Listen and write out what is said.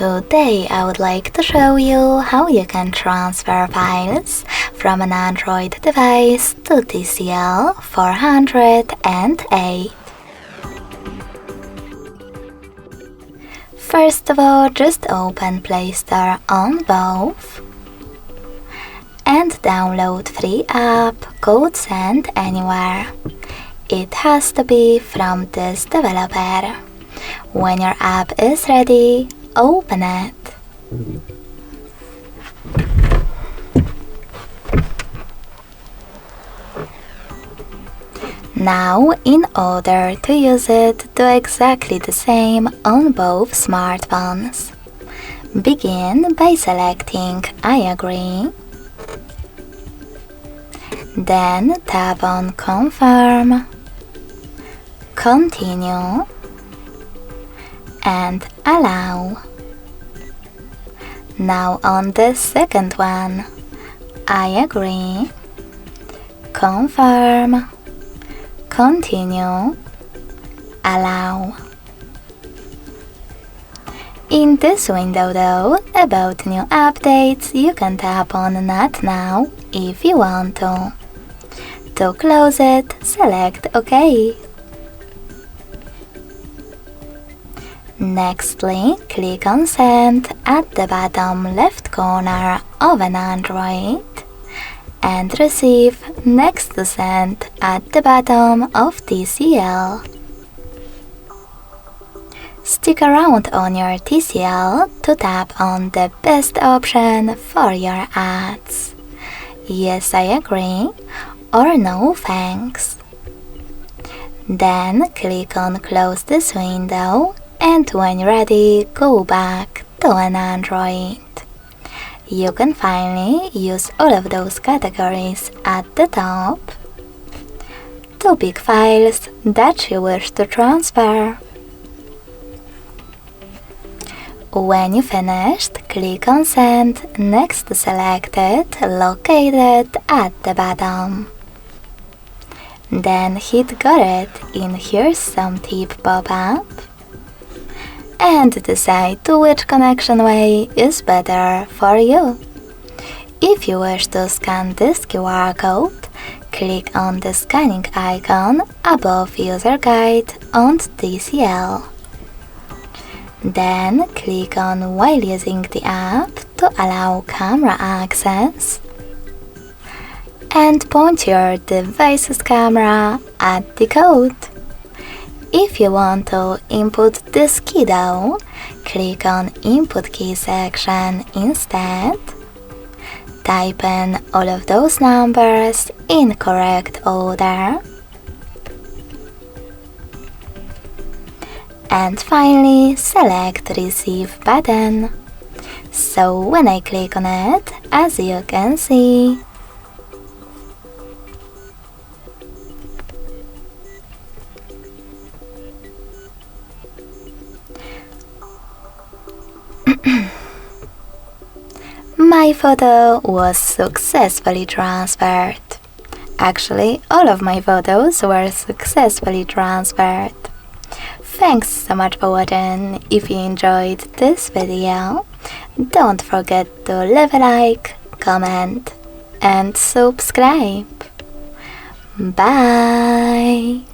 Today I would like to show you how you can transfer files from an Android device to TCL 408. First of all, just open Play Store on both and download free app called Send Anywhere. It has to be from this developer. When your app is ready, open it. Now, in order to use it, do exactly the same on both smartphones. Begin by selecting I agree. Then tap on Confirm, Continue, and Allow. Now on the second one, I agree, Confirm, Continue, Allow. In this window though, about new updates, you can tap on Not Now if you want to. To close it, select OK. Nextly, click on Send at the bottom left corner of an Android and receive next to Send at the bottom of TCL. Stick around on your TCL to tap on the best option for your ads. Yes, I agree, or no thanks. Then click on Close this window, and when ready, go back to an Android. You can finally use all of those categories at the top. To pick files that you wish to transfer. When you finished, click on Send next to Selected, located at the bottom. Then hit Got it in Here's Some Tip pop-up and decide to which connection way is better for you. If you wish to scan this QR code, click on the scanning icon above User Guide on TCL. Then click on While using the app to allow camera access and point your device's camera at the code. If you want to input this key though, click on Input Key section instead. Type in all of those numbers in correct order. And finally, select Receive button. So when I click on it, as you can see, my photo was successfully transferred. Actually, all of my photos were successfully transferred. Thanks so much for watching. If you enjoyed this video, don't forget to leave a like, comment, and subscribe. Bye!